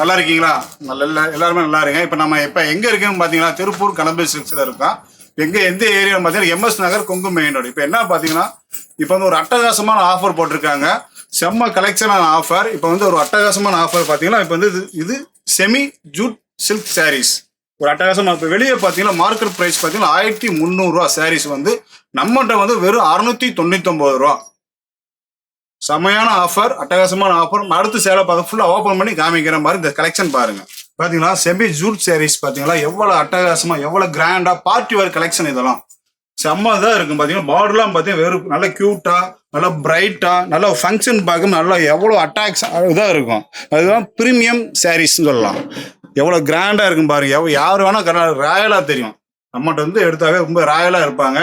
நல்லா இருக்கீங்களா? எல்லாருமே நல்லா இருங்க. இப்போ நம்ம எங்கே இருக்குன்னு பார்த்தீங்கன்னா திருப்பூர் கணபதி சில்க்ஸில் இருக்கோம். எந்த ஏரியான்னு பார்த்தீங்கன்னா எம்எஸ் நகர் கொங்கு மெயின் ரோடு. இப்போ என்ன பார்த்தீங்கன்னா இப்போ வந்து ஒரு அட்டகாசமான ஆஃபர் போட்டிருக்காங்க. செம்ம கலெக்ஷனான ஆஃபர். இப்போ வந்து ஒரு அட்டகாசமான ஆஃபர் பார்த்தீங்கன்னா இப்போ வந்து இது செமி ஜூட் சில்க் சாரீஸ் ஒரு அட்டகாசமாக. இப்போ வெளியே பார்த்தீங்கன்னா மார்க்கெட் ப்ரைஸ் பார்த்தீங்கன்னா 1300 சாரீஸ் வந்து நம்மகிட்ட வந்து வெறும் 699 செமையான ஆஃபர், அட்டகாசமான ஆஃபர். அடுத்து சேலை பார்த்து ஃபுல்லாக ஓப்பன் பண்ணி காமிக்கிற மாதிரி இந்த கலெக்ஷன் பாருங்க. பார்த்தீங்களா செமி ஜூட் சாரீஸ் பார்த்தீங்களா எவ்வளோ அட்டகாசமா எவ்வளோ கிராண்டா பார்ட்டி வேர் கலெக்ஷன். இதெல்லாம் செம்ம இதாக இருக்கும். பார்த்தீங்கன்னா பார்டர்லாம் பார்த்தீங்கன்னா வெறும் நல்லா க்யூட்டா நல்லா பிரைட்டா நல்லா ஃபங்க்ஷன் பார்க்க நல்லா எவ்வளோ அட்டாக்ஸ் இதாக இருக்கும். அதுதான் ப்ரீமியம் சாரீஸ்ன்னு சொல்லலாம். எவ்வளோ கிராண்டாக இருக்கும் பாருங்க. யார் வேணால் ராயலாக தெரியும். நம்மகிட்ட வந்து எடுத்தாவே ரொம்ப ராயலாக இருப்பாங்க.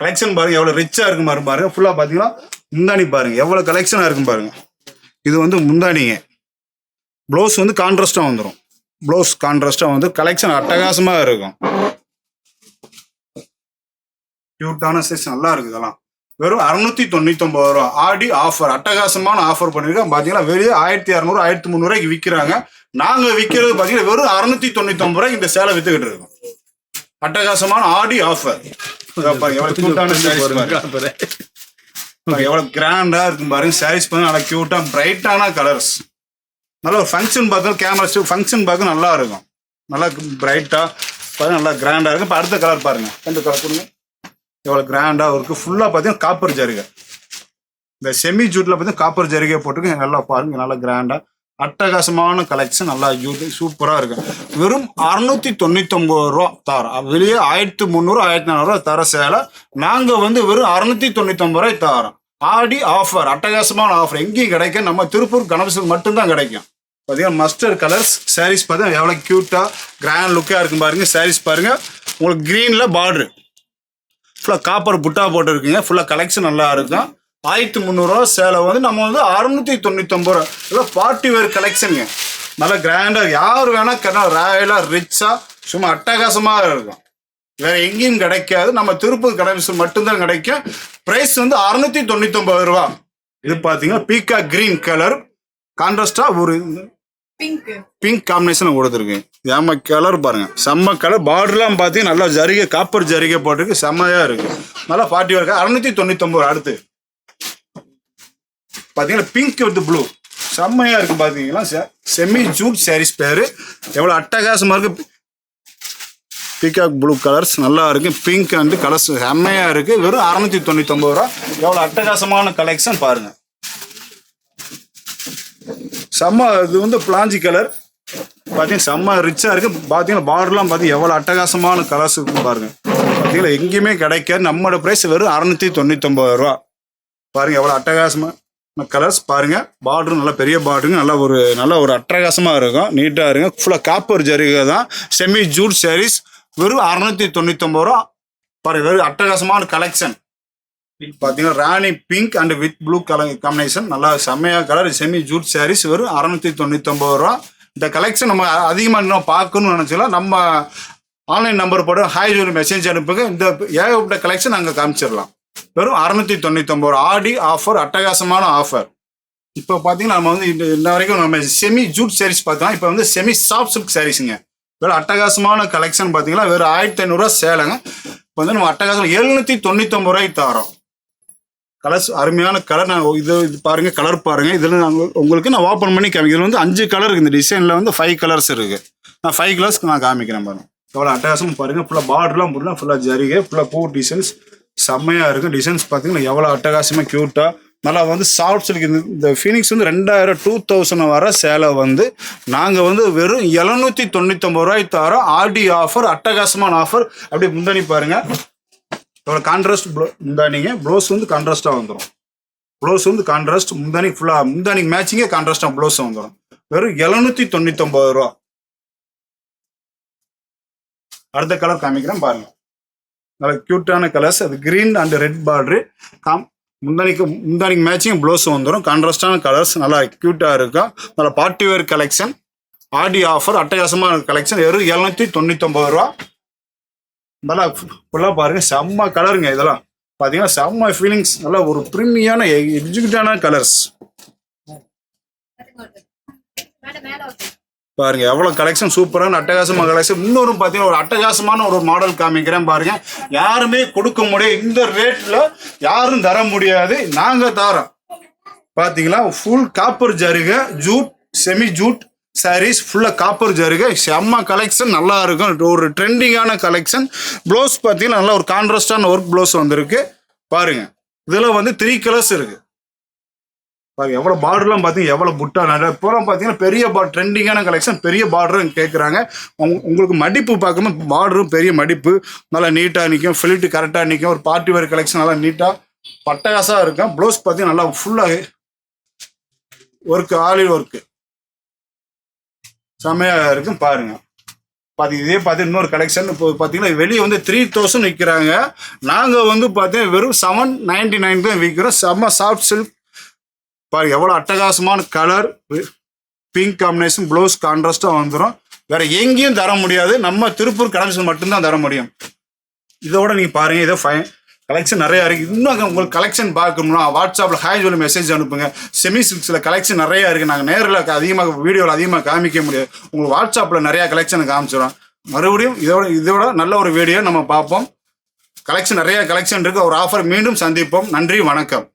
கலெக்ஷன் பாருங்க எவ்வளோ ரிச்சாக இருக்கும் பாருங்க. ஃபுல்லாக பார்த்தீங்கன்னா முந்தானி பாருங்க எவ்வளோ கலெக்ஷனாக இருக்கும் பாருங்க. இது வந்து முந்தானிங்க. ப்ளவுஸ் வந்து கான்ட்ராஸ்டாக வந்துடும். ப்ளவுஸ் கான்ட்ராஸ்டாக வந்து கலெக்ஷன் அட்டகாசமாக இருக்கும். கியூட்டான சைஸ் நல்லா இருக்கு. இதெல்லாம் வெறும் 699 ஆடி ஆஃபர், அட்டகாசமான ஆஃபர் பண்ணியிருக்கோம். பார்த்தீங்கன்னா வெளியே 1600 1300 விற்கிறாங்க. நாங்கள் விற்கிறது பார்த்தீங்கன்னா வெறும் 699 இந்த சேலை வித்துக்கிட்டு இருக்கோம். அட்டகாசமான ஆடி ஆஃபர். எவ்வளோ கியூட்டான சைஸ், எவ்வளோ கிராண்டா இருக்கும் பாருங்க. சாரீஸ் பாருங்க நல்லா கியூட்டா பிரைட்டான கலர்ஸ். நல்ல ஒரு ஃபங்க்ஷன் பார்க்க கேமரா ஃபங்க்ஷன் பார்க்க நல்லா இருக்கும். நல்லா பிரைட்டா பாருங்க நல்லா கிராண்டா இருக்கும். இப்போ அடுத்த கலர் பாருங்க. எந்த கலர் கொடுங்க. எவ்வளோ கிராண்டா இருக்கு. ஃபுல்லாக பார்த்தீங்கன்னா காப்பர் ஜரிகை. இந்த செமி ஜூட்ல பார்த்தீங்கன்னா காப்பர் ஜரிகை போட்டுருக்கு. நல்லா பாருங்க நல்லா கிராண்டா அட்டகாசமான கலெக்ஷன். நல்லா சூப்பராக இருக்கு. வெறும் 699 தரோம். வெளியே 1300 1400 தர சேலை நாங்கள் வந்து வெறும் 699 தரோம். ஆடி ஆஃபர், அட்டகாசமான ஆஃபர். எங்கேயும் கிடைக்கும். நம்ம திருப்பூர் கணபதி மட்டும்தான் கிடைக்கும். பார்த்தீங்கன்னா மஸ்டர்ட் கலர்ஸ் சாரீஸ் பார்த்தீங்கன்னா எவ்வளோ க்யூட்டாக கிராண்ட் லுக்காக இருக்கும் பாருங்க. சாரீஸ் பாருங்க உங்களுக்கு க்ரீனில் பார்டரு ஃபுல்லாக காப்பர் புட்டா போட்டு இருக்குங்க. ஃபுல்லாக கலெக்ஷன் நல்லா இருக்கும். 1300 சேலை வந்து நம்ம வந்து 699. இதெல்லாம் பார்ட்டி வேர் கலெக்ஷனுங்க. நல்லா கிராண்டாக யார் வேணால் ராயலாக ரிச்சாக சும்மா அட்டகாசமாக இருக்கும். வேற எங்கேயும் கிடைக்காது. நம்ம திருப்பூர் கணபதி மட்டும்தான் கிடைக்கும். பிரைஸ் வந்து 699. இது பார்த்தீங்கன்னா பீக்கா கிரீன் கலர் கான்ட்ராஸ்டா ஒரு பிங்க் காம்பினேஷன் கொடுத்துருக்கு. ஏமா கலர் பாருங்க செம்ம கலர். பார்டர்லாம் பார்த்தீங்கன்னா நல்லா ஜரிகை காப்பர் ஜரிகை போட்டிருக்கு. செம்மையா இருக்கு. நல்லா பார்ட்டி வேர் 699. அடுத்து பார்த்தீங்கன்னா பிங்க் வித் ப்ளூ செம்மையா இருக்கு. பார்த்தீங்கன்னா செமி ஜூட் சாரீஸ் பேரு. எவ்வளோ அட்டகாசமா இருக்கு. பீகாக் ப்ளூ கலர்ஸ் நல்லா இருக்கு. பிங்க் அண்ட் கலர்ஸ் செம்மையா இருக்கு. வெறும் 699. எவ்வளோ அட்டகாசமான கலெக்ஷன் பாருங்க. செம்ம இது வந்து பிளாஞ்சி கலர் பார்த்தீங்கன்னா செம்ம ரிச்சா இருக்கு. பார்த்தீங்கன்னா பார்டர்லாம் பார்த்தீங்கன்னா எவ்வளோ அட்டகாசமான கலர்ஸ் இருக்கு பாருங்க. பார்த்தீங்கன்னா எங்கேயுமே கிடைக்காது. நம்மளோட ப்ரைஸ் வெறும் 699. பாருங்க எவ்வளோ அட்டகாசமா கலர்ஸ் பாருங்க. பார்டர் நல்லா பெரிய பார்டருங்க. நல்ல ஒரு அட்டகாசமா இருக்கும். நீட்டாக இருங்க. ஃபுல்லாக காப்பர் ஜரிகை தான். செமி ஜூட் சாரீஸ் வெறும் 699. பாருங்க வெறும் அட்டகாசமான கலெக்ஷன். பார்த்தீங்கன்னா rani pink and with blue colour combination நல்லா செம்மையா கலர். செமி ஜூட் சாரீஸ் வெறும் 699. இந்த கலெக்ஷன் நம்ம அதிகமாக இன்னும் பார்க்கணும்னு நினச்சலாம். நம்ம ஆன்லைன் நம்பர் போட்டு ஹாய் சொல்லி மெசேஜ் அனுப்புங்க. இந்த ஏகப்பட்ட கலெக்ஷன் நாங்கள் காமிச்சிடலாம். வெறும் 699. ஆடி ஆஃபர், அட்டகாசமான ஆஃபர். இப்போ பார்த்தீங்கன்னா நம்ம வந்து இந்த வரைக்கும் நம்ம செமி ஜூட் சாரீஸ் பார்த்தோம். இப்போ வந்து செமி சாஃப்ட் சில்க் சாரீஸுங்க. வெறும் அட்டகாசமான கலெக்ஷன் பார்த்தீங்கன்னா வெறும் 1500 சேலைங்க. இப்போ வந்து நம்ம அட்டகாசம் 799 தரோம். கலர்ஸ் அருமையான கலர். நான் இது பாருங்க கலர் பாருங்க. இதில் உங்களுக்கு நான் ஓப்பன் பண்ணி காமிக்கிறேன். இதில் வந்து 5 கலர் இருக்குது. இந்த டிசைனில் வந்து 5 கலர்ஸ் இருக்கு. நான் 5 கலர்ஸ்க்கு நான் காமிக்கிறேன் பாருங்க. எவ்வளோ அட்டகாசம் பாருங்க. ஃபுல்லாக பார்டர்லாம் போடலாம். ஃபுல்லாக ஜரிகை ஃபுல்லாக பூ டிசைன்ஸ் செம்மையாக இருக்கும். டிசைன்ஸ் பார்த்தீங்கன்னா எவ்வளோ அட்டகாசமாக க்யூட்டாக நல்லா வந்து சாஃப்ட் சில்க். இந்த ஃபீனிக்ஸ் வந்து 2000 வர சேலை வந்து நாங்கள் வந்து வெறும் 799 தரோம். ஆடி ஆஃபர், அட்டகாசமான ஆஃபர். அப்படியே முந்தானி பாருங்க எவ்வளோ கான்ட்ராஸ்ட் முந்தானிங்க. ப்ளவுஸ் வந்து கான்ட்ராஸ்டாக வந்துடும். ப்ளவுஸ் வந்து கான்ட்ராஸ்ட் முந்தானி ஃபுல்லாக முந்தானிக்கு மேட்சிங்கே கான்ட்ராஸ்டாக ப்ளவுஸ் வந்துடும். வெறும் 799. அடுத்த கலர் காமிக்கிறேன் பாருங்க. நல்ல கியூட்டான கலர்ஸ். அது கிரீன் அண்ட் ரெட் பார்டரு. முந்தானிக்கு மேட்சிங் ப்ளவுஸ் வந்துடும். கான்ட்ராஸ்டான கலர்ஸ் நல்லா கியூட்டாக இருக்கும். நல்லா party wear collection. Aadi offer, அட்டகாசமான கலெக்ஷன். வெறும் 799. நல்லா ஃபுல்லாக பாருங்க செம்ம கலருங்க. இதெல்லாம் பார்த்தீங்கன்னா செம்ம ஃபீலிங்ஸ். நல்லா ஒரு ப்ரீமியான எக்ஸிக்யூட்டான கலர்ஸ். பாருங்க எவ்வளவு கலெக்ஷன் சூப்பரான அட்டகாசமான கலெக்ஷன். இன்னொரு பார்த்தீங்கன்னா ஒரு அட்டகாசமான ஒரு மாடல் காமிக்கிறேன் பாருங்க. யாருமே கொடுக்க முடியாது இந்த ரேட்ல, யாரும் தர முடியாது, நாங்க தரோம். பாத்தீங்களா ஃபுல் காப்பர் ஜருகை, ஜூட் செமி ஜூட் சாரீஸ் ஃபுல்லா காப்பர் ஜருகை, செம்ம கலெக்ஷன், நல்லா இருக்கும். ஒரு ட்ரெண்டிங்கான கலெக்ஷன். ப்ளவுஸ் பார்த்தீங்கன்னா நல்லா ஒரு கான்ட்ராஸ்டான ஒர்க் ப்ளவுஸ் வந்திருக்கு பாருங்க. இதுல வந்து 3 கலர்ஸ் இருக்கு பாருங்க. எவ்வளவு பார்டர்லாம் பார்த்தீங்கன்னா எவ்வளவு புட்டா பூரா பார்த்தீங்கன்னா பெரிய ட்ரெண்டிங்கான கலெக்ஷன், பெரிய பார்டரும் கேட்குறாங்க. உங்களுக்கு மடிப்பு பார்க்கும்போது பார்டரும் பெரிய மடிப்பு, நல்லா நீட்டாக நிற்கும், ஃபிலிட்டு கரெக்டாக நிற்கும். ஒரு பார்ட்டி வேர் கலெக்ஷன் நல்லா நீட்டாக பட்டகாசாக இருக்கும். ப்ளவுஸ் பார்த்தீங்கன்னா நல்லா ஃபுல்லாக ஒர்க்கு, ஆலிவ் ஒர்க்கு செம்மையாக இருக்கும் பாருங்க. இதே பார்த்து இன்னொரு கலெக்ஷன் இப்போ பார்த்தீங்கன்னா வெளியே வந்து 3000 விற்கிறாங்க. நாங்கள் வந்து பார்த்தீங்கன்னா வெறும் 799 தான் விற்கிறோம். செம்ம சாஃப்ட் சில்க் பாருங்க. எவ்வளோ அட்டகாசமான கலர், பிங்க் காம்பினேஷன், ப்ளவுஸ் கான்ட்ராஸ்டாக வந்துடும். வேற எங்கேயும் தர முடியாது, நம்ம திருப்பூர் கலெக்ஷன் மட்டும்தான் தர முடியும். இதோட நீங்கள் பாருங்க, இதோ கலெக்ஷன் நிறையா இருக்குது. இன்னும் உங்களுக்கு கலெக்ஷன் பார்க்கணும்னா வாட்ஸ்அப்பில் ஹாய் சொல்லி மெசேஜ் அனுப்புங்க. செமி சில்க்ஸில் கலெக்ஷன் நிறையா இருக்குது. நாங்கள் நேரில் அதிகமாக வீடியோவில் அதிகமாக காமிக்க முடியாது, உங்களுக்கு வாட்ஸ்அப்பில் நிறையா கலெக்ஷன் காமிச்சிடும். மறுபடியும் இதோட நல்ல ஒரு வீடியோ நம்ம பார்ப்போம். கலெக்ஷன் நிறையா கலெக்ஷன் இருக்குது. ஒரு ஆஃபர் மீண்டும் சந்திப்போம். நன்றி, வணக்கம்.